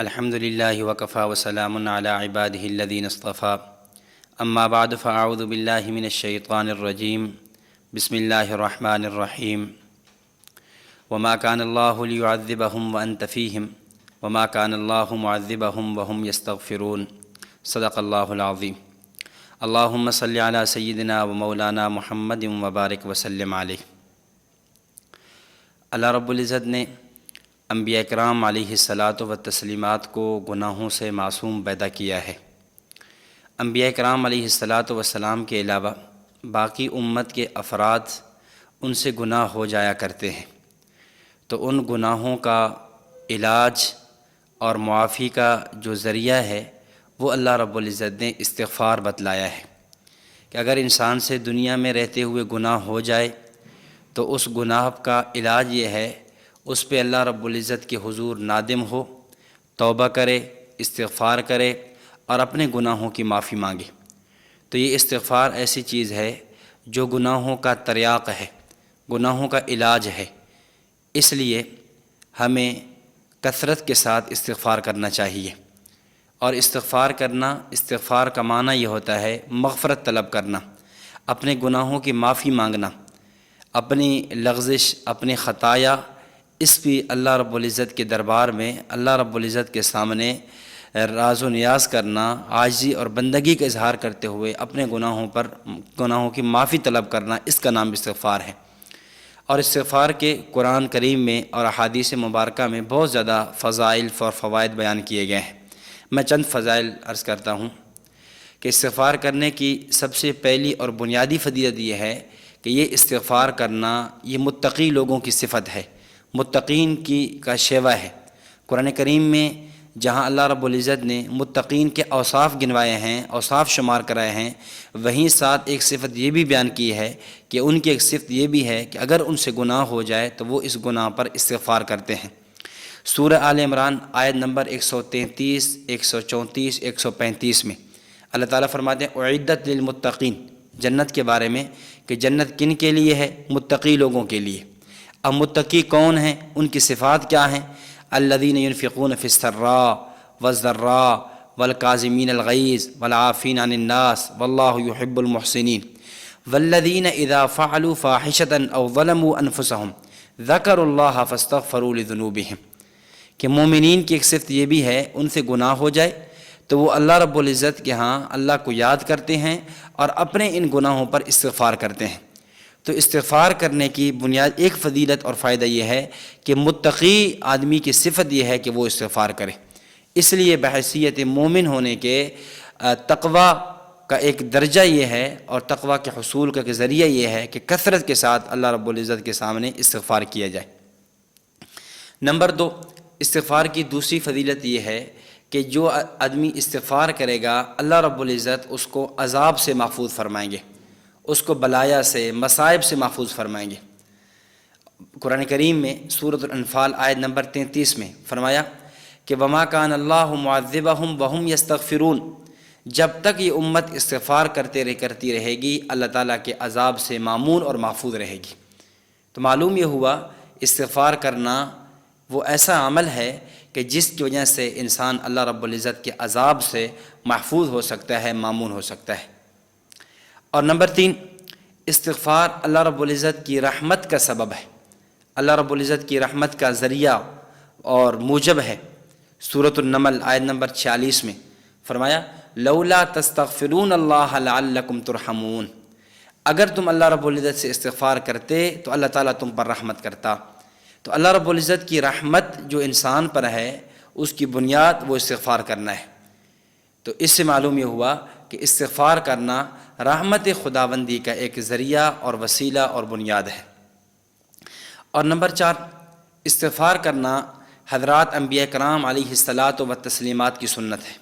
الحمد للہ وکفیٰ وسلام علی عبادہ الذین اصطفیٰ اما بعد فاعوذ باللہ من الشیطان الرجیم بسم اللہ الرحمن الرحیم وما كان اللہ لیعذبہم وانت فیہم وما كان اللہ معذبہم وہم یستغفرون صدق اللہ العظیم اللہم صلی علی سیدنا و مولانا محمد وبارک وسلم علیہ۔ اللہ رب العزت نے انبیاء اکرام علیہ الصلاۃ والتسلیمات کو گناہوں سے معصوم پیدا کیا ہے۔ انبیاء اکرام علیہ الصلاۃ والسلام کے علاوہ باقی امت کے افراد ان سے گناہ ہو جایا کرتے ہیں، تو ان گناہوں کا علاج اور معافی کا جو ذریعہ ہے وہ اللہ رب العزت نے استغفار بتلایا ہے کہ اگر انسان سے دنیا میں رہتے ہوئے گناہ ہو جائے تو اس گناہ کا علاج یہ ہے اس پہ اللہ رب العزت کے حضور نادم ہو، توبہ کرے، استغفار کرے اور اپنے گناہوں کی معافی مانگے۔ تو یہ استغفار ایسی چیز ہے جو گناہوں کا تریاق ہے، گناہوں کا علاج ہے، اس لیے ہمیں کثرت کے ساتھ استغفار کرنا چاہیے۔ اور استغفار کا معنی یہ ہوتا ہے مغفرت طلب کرنا، اپنے گناہوں کی معافی مانگنا، اپنی لغزش، اپنی خطایا اس بھی اللہ رب العزت کے دربار میں اللہ رب العزت کے سامنے راز و نیاز کرنا، عاجزی اور بندگی کا اظہار کرتے ہوئے اپنے گناہوں کی معافی طلب کرنا، اس کا نام استغفار ہے۔ اور استغفار کے قرآن کریم میں اور احادیث مبارکہ میں بہت زیادہ فضائل اور فوائد بیان کیے گئے ہیں۔ میں چند فضائل عرض کرتا ہوں کہ استغفار کرنے کی سب سے پہلی اور بنیادی فضیلت یہ ہے کہ یہ استغفار کرنا یہ متقی لوگوں کی صفت ہے، متقین کا شیوہ ہے۔ قرآن کریم میں جہاں اللہ رب العزت نے متقین کے اوصاف گنوائے ہیں، اوصاف شمار کرائے ہیں، وہیں ساتھ ایک صفت یہ بھی بیان کی ہے کہ ان کی ایک صفت یہ بھی ہے کہ اگر ان سے گناہ ہو جائے تو وہ اس گناہ پر استغفار کرتے ہیں۔ سورہ آل عمران آیت نمبر 133، 134، 135 میں اللہ تعالیٰ فرماتے ہیں اعدت للمتقین، جنت کے بارے میں کہ جنت کن کے لیے ہے؟ متقی لوگوں کے لیے۔ اب متقی کون ہیں؟ ان کی صفات کیا ہیں؟ الذین ينفقون فی السراء والضراء والکاظمین الغیظ والعافین عن الناس واللہ یحب المحسنین والذین اذا فعلوا فاحشۃ او ظلموا انفسهم ذکروا اللہ فاستغفروا لذنوبہم، کہ مومنین کی ایک صفت یہ بھی ہے ان سے گناہ ہو جائے تو وہ اللہ رب العزت کے ہاں اللہ کو یاد کرتے ہیں اور اپنے ان گناہوں پر استغفار کرتے ہیں۔ تو استغفار کرنے کی بنیاد ایک فضیلت اور فائدہ یہ ہے کہ متقی آدمی کی صفت یہ ہے کہ وہ استغفار کرے۔ اس لیے بحیثیت مومن ہونے کے تقوی کا ایک درجہ یہ ہے اور تقوی کے حصول کا ذریعہ یہ ہے کہ کثرت کے ساتھ اللہ رب العزت کے سامنے استغفار کیا جائے۔ نمبر 2، استغفار کی دوسری فضیلت یہ ہے کہ جو آدمی استغفار کرے گا اللہ رب العزت اس کو عذاب سے محفوظ فرمائیں گے، اس کو بلایا سے، مصائب سے محفوظ فرمائیں گے۔ قرآن کریم میں سورۃ الانفال آیت نمبر 33 میں فرمایا کہ وما کان اللہ معذبہم وہم یستغفرون، جب تک یہ امت استغفار کرتی رہے گی اللہ تعالیٰ کے عذاب سے مامون اور محفوظ رہے گی۔ تو معلوم یہ ہوا استغفار کرنا وہ ایسا عمل ہے کہ جس کی وجہ سے انسان اللہ رب العزت کے عذاب سے محفوظ ہو سکتا ہے، مامون ہو سکتا ہے۔ اور نمبر 3، استغفار اللہ رب العزت کی رحمت کا سبب ہے، اللہ رب العزت کی رحمت کا ذریعہ اور موجب ہے۔ سورۃ النمل آیت نمبر 46 میں فرمایا لولا تستغفرون اللہ لعلکم ترحمون، اگر تم اللہ رب العزت سے استغفار کرتے تو اللہ تعالیٰ تم پر رحمت کرتا۔ تو اللہ رب العزت کی رحمت جو انسان پر ہے اس کی بنیاد وہ استغفار کرنا ہے۔ تو اس سے معلوم یہ ہوا کہ استغفار کرنا رحمت خداوندی کا ایک ذریعہ اور وسیلہ اور بنیاد ہے۔ اور نمبر 4، استغفار کرنا حضرات انبیاء کرام علیہ الصلاۃ والتسلیمات کی سنت ہے۔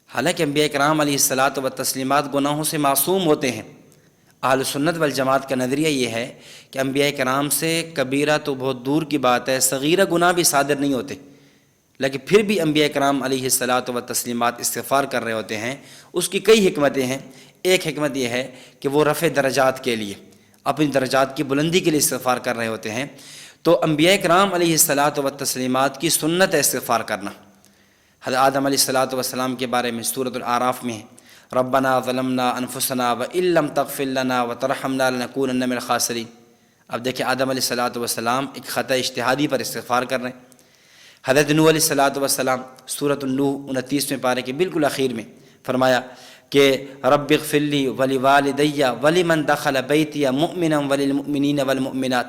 حالانکہ انبیاء کرام علیہ الصلاۃ والتسلیمات گناہوں سے معصوم ہوتے ہیں، اہل سنت والجماعت کا نظریہ یہ ہے کہ انبیاء کرام سے کبیرہ تو بہت دور کی بات ہے، صغیرہ گناہ بھی صادر نہیں ہوتے، لیکن پھر بھی انبیاء کرام علیہ الصلاۃ والتسلیمات استغفار کر رہے ہوتے ہیں۔ اس کی کئی حکمتیں ہیں۔ ایک حکمت یہ ہے کہ وہ رفع درجات کے لیے، اپنی درجات کی بلندی کے لیے استغفار کر رہے ہوتے ہیں۔ تو انبیاء کرام علیہ الصلاۃ والتسلیمات کی سنت ہے استغفار کرنا۔ حضرت آدم علیہ الصلاۃ والسلام کے بارے میں سورۃ الاعراف میں ہے، ربنا ظلمنا انفسنا وان لم تغفر لنا وترحمنا لنکونن من الخاسرین۔ اب دیکھیں آدم علیہ الصلاۃ والسلام ایک خطا اجتہادی پر استغفار کر رہے ہیں۔ حضرت نوح علیہ الصلاۃ والسلام سورۃ النوح 29ویں پارے کے بالکل اخیر میں فرمایا کہ رب اغفر لی ولوالدی ولمن دخل بیتی مؤمنا وللمؤمنین والمؤمنات،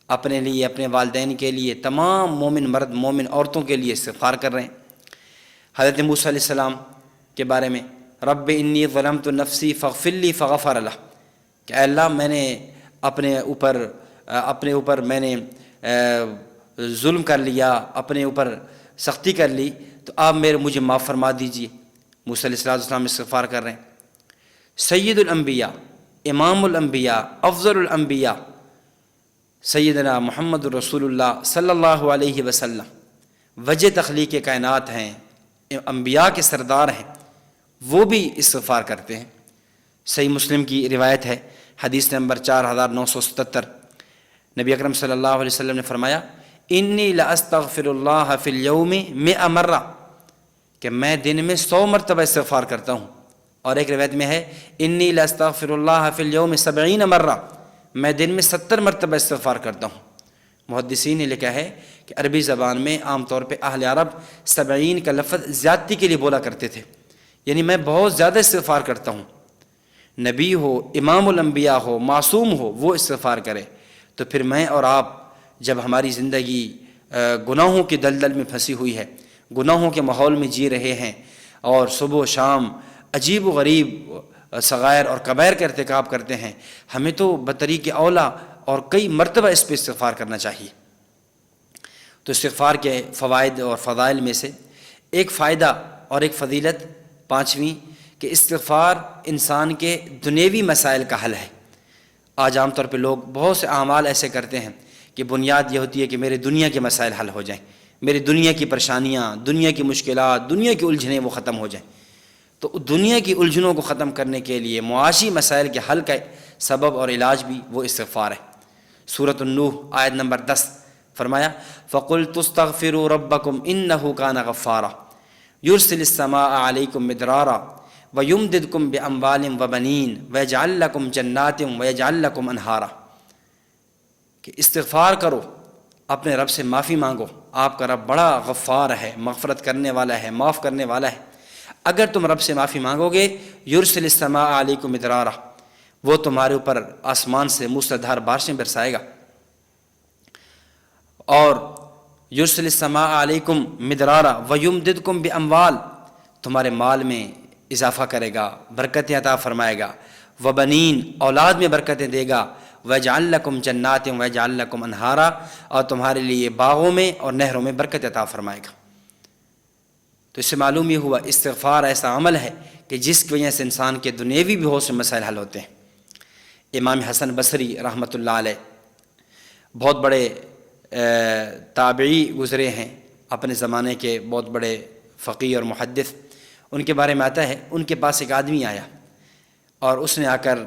اپنے لیے، اپنے والدین کے لیے، تمام مومن مرد مومن عورتوں کے لیے استغفار کر رہے ہیں۔ حضرت موسیٰ علیہ السلام کے بارے میں رب انی ظلمت نفسی فاغفر لی فغفر لہ، کہ اے اللہ میں نے اپنے اوپر میں نے ظلم کر لیا، اپنے اوپر سختی کر لی، تو آپ مجھے معاف فرما دیجئے۔ موسیٰ علیہ السلام استغفار کر رہے ہیں۔ سید الانبیاء، امام الانبیاء، افضل الانبیاء سیدنا محمد رسول اللہ صلی اللہ علیہ وسلم وجہ تخلیق کائنات ہیں، انبیاء کے سردار ہیں، وہ بھی استغفار کرتے ہیں۔ صحیح مسلم کی روایت ہے، حدیث نمبر 4977، نبی اکرم صلی اللہ علیہ وسلم نے فرمایا انی لاستغفر اللہ فی اليوم 100 مرہ، کہ میں دن میں 100 مرتبہ استغفار کرتا ہوں۔ اور ایک روایت میں ہے انی لاستغفر اللہ فی اليوم 70 مرہ، میں دن میں 70 مرتبہ استغفار کرتا ہوں۔ محدثین نے لکھا ہے کہ عربی زبان میں عام طور پہ اہل عرب 70 کا لفظ زیادتی کے لیے بولا کرتے تھے، یعنی میں بہت زیادہ استغفار کرتا ہوں۔ نبی ہو، امام الانبیاء ہو، معصوم ہو، وہ استغفار کرے، تو پھر میں اور آپ جب ہماری زندگی گناہوں کی دلدل میں پھنسی ہوئی ہے، گناہوں کے ماحول میں جی رہے ہیں، اور صبح و شام عجیب و غریب صغائر اور کبائر کا ارتکاب کرتے ہیں، ہمیں تو بطریق اولا اور کئی مرتبہ اس پہ استغفار کرنا چاہیے۔ تو استغفار کے فوائد اور فضائل میں سے ایک فائدہ اور ایک فضیلت پانچویں، کہ استغفار انسان کے دنیوی مسائل کا حل ہے۔ آج عام طور پہ لوگ بہت سے اعمال ایسے کرتے ہیں کہ بنیاد یہ ہوتی ہے کہ میرے دنیا کے مسائل حل ہو جائیں، میری دنیا کی پریشانیاں، دنیا کی مشکلات، دنیا کی الجھنیں وہ ختم ہو جائیں۔ تو دنیا کی الجھنوں کو ختم کرنے کے لیے معاشی مسائل کے حل کا سبب اور علاج بھی وہ استغفار ہے۔ سورۃ النوح آیت نمبر 10 فرمایا فَقُلْتُ اسْتَغْفِرُوا رَبَّكُمْ إِنَّهُ كَانَ غَفَّارًا يُرْسِلِ السَّمَاءَ عَلَيْكُمْ مِدْرَارًا وَيُمْدِدْكُمْ بِأَمْوَالٍ وَبَنِينَ وَيَجْعَلْ لَكُمْ جَنَّاتٍ وَيَجْعَلْ لَكُمْ أَنْهَارًا، کہ استغفار کرو، اپنے رب سے معافی مانگو، آپ کا رب بڑا غفار ہے، مغفرت کرنے والا ہے، معاف کرنے والا ہے۔ اگر تم رب سے معافی مانگو گے، یرسل السماء علیکم مدرارا، وہ تمہارے اوپر آسمان سے موسلادھار بارشیں برسائے گا، اور یرسل السماء علیکم مدرارا ویمددکم باموال، تمہارے مال میں اضافہ کرے گا، برکتیں عطا فرمائے گا، وبنین، اولاد میں برکتیں دے گا، ویجعل لکم جنات ویجعل لکم انہارا، اور تمہارے لیے باغوں میں اور نہروں میں برکت عطا فرمائے گا۔ تو اس سے معلوم یہ ہوا استغفار ایسا عمل ہے کہ جس کی وجہ سے انسان کے دنیوی بھی بہت سے مسائل حل ہوتے ہیں۔ امام حسن بصری رحمۃ اللہ علیہ بہت بڑے تابعی گزرے ہیں، اپنے زمانے کے بہت بڑے فقیہ اور محدث۔ ان کے بارے میں آتا ہے ان کے پاس ایک آدمی آیا اور اس نے آ کر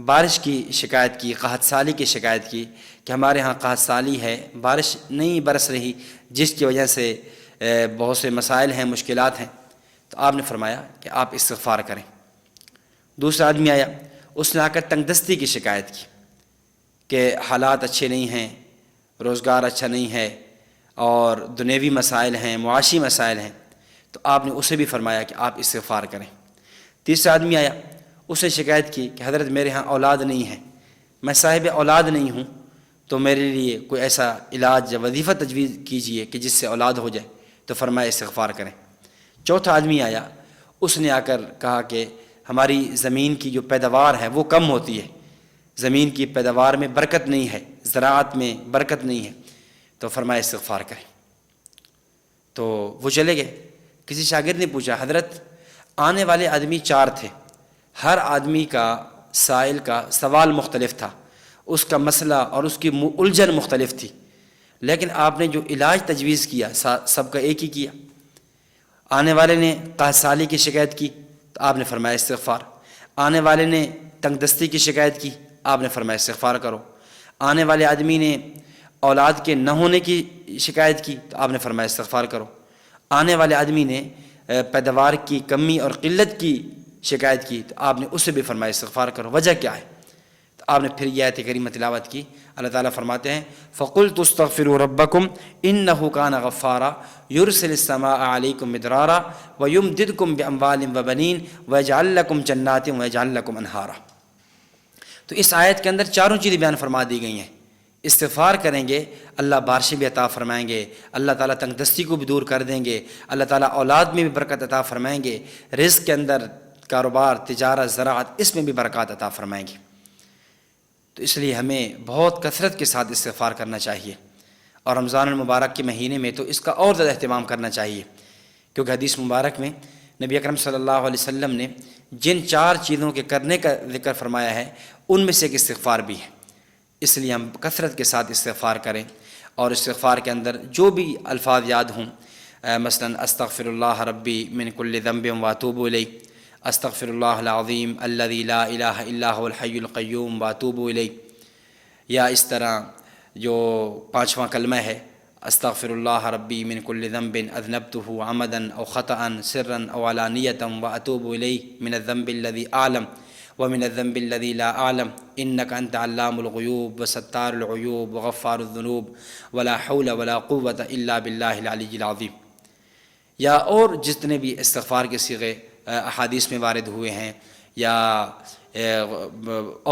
بارش کی شکایت کی، قحط سالی کی شکایت کی کہ ہمارے ہاں قحط سالی ہے، بارش نہیں برس رہی، جس کی وجہ سے بہت سے مسائل ہیں، مشکلات ہیں۔ تو آپ نے فرمایا کہ آپ استغفار کریں۔ دوسرا آدمی آیا، اس نے آ کر تنگ دستی کی شکایت کی کہ حالات اچھے نہیں ہیں، روزگار اچھا نہیں ہے، اور دنیوی مسائل ہیں، معاشی مسائل ہیں۔ تو آپ نے اسے بھی فرمایا کہ آپ استغفار کریں۔ تیسرا آدمی آیا، اس نے شکایت کی کہ حضرت میرے ہاں اولاد نہیں ہے، میں صاحب اولاد نہیں ہوں، تو میرے لیے کوئی ایسا علاج یا وظیفہ تجویز کیجئے کہ جس سے اولاد ہو جائے۔ تو فرمایا استغفار کریں۔ چوتھا آدمی آیا، اس نے آ کر کہا کہ ہماری زمین کی جو پیداوار ہے وہ کم ہوتی ہے، زمین کی پیداوار میں برکت نہیں ہے، زراعت میں برکت نہیں ہے۔ تو فرمایا استغفار کریں۔ تو وہ چلے گئے۔ کسی شاگرد نے پوچھا حضرت آنے والے آدمی 4 تھے، ہر آدمی کا سائل کا سوال مختلف تھا، اس کا مسئلہ اور اس کی الجھن مختلف تھی، لیکن آپ نے جو علاج تجویز کیا سب کا ایک ہی کیا۔ آنے والے نے قحط سالی کی شکایت کی تو آپ نے فرمایا استغفار، آنے والے نے تنگ دستی کی شکایت کی، آپ نے فرمایا استغفار کرو، آنے والے آدمی نے اولاد کے نہ ہونے کی شکایت کی تو آپ نے فرمایا استغفار کرو۔ آنے والے آدمی نے پیداوار کی کمی اور قلت کی شکایت کی تو آپ نے اس سے بھی فرمایا استغفار کرو۔ وجہ کیا ہے؟ تو آپ نے پھر یہ آیت کریمہ تلاوت کی۔ اللہ تعالیٰ فرماتے ہیں فَقُلْتُ اسْتَغْفِرُوا رَبَّكُمْ إِنَّهُ كَانَ غَفَّارًا يُرْسِلِ السَّمَاءَ عَلَيْكُمْ مِدْرَارًا وَيُمْدِدْكُمْ بِأَمْوَالٍ وَبَنِينَ وَيَجْعَلْ لَكُمْ جَنَّاتٍ وَيَجْعَلْ لَكُمْ أَنْهَارًا۔ تو اس آیت کے اندر چاروں چیزیں بیان فرما دی گئی ہیں۔ استغفار کریں گے اللہ بارشیں بھی عطا فرمائیں گے، اللہ تعالیٰ تنگ دستی کو بھی دور کر دیں گے، اللہ تعالیٰ اولاد میں بھی برکت عطا فرمائیں گے، رزق کے اندر کاروبار، تجارت، زراعت، اس میں بھی برکات عطا فرمائیں گے۔ تو اس لیے ہمیں بہت کثرت کے ساتھ استغفار کرنا چاہیے، اور رمضان المبارک کے مہینے میں تو اس کا اور زیادہ اہتمام کرنا چاہیے، کیونکہ حدیث مبارک میں نبی اکرم صلی اللہ علیہ وسلم نے جن 4 چیزوں کے کرنے کا ذکر فرمایا ہے ان میں سے ایک استغفار بھی ہے۔ اس لیے ہم کثرت کے ساتھ استغفار کریں، اور استغفار کے اندر جو بھی الفاظ یاد ہوں، مثلا استغفر اللہ ربی من کل ذنب واتوب الیہ، استغفر اللہ العظیم الذی لا الہ الا هو الحی القیوم واتوب الیہ، یا اس طرح جو 5واں کلمہ ہے استغفر اللہ ربی من کل ذنب اذنبته عمدا او خطأ سرا او علانیۃ واتوب الیہ من الذنب الذی اعلم ومن الذنب الذي لا أعلم إنك أنت علام الغيوب وستار العيوب وغفار الذنوب ولا حول ولا قوة إلا بالله العلي العظيم۔ یا اور جتنے بھی استغفار کے صیغے احادیث میں وارد ہوئے ہیں یا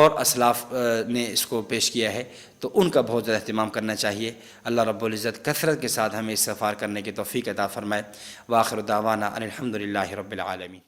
اور اسلاف نے اس کو پیش کیا ہے تو ان کا بہت زیادہ اہتمام کرنا چاہیے۔ اللہ رب العزت کثرت کے ساتھ ہمیں استغفار کرنے کی توفیق عطا فرمائے۔ وآخر دعوانا ان الحمد للہ رب العالمین۔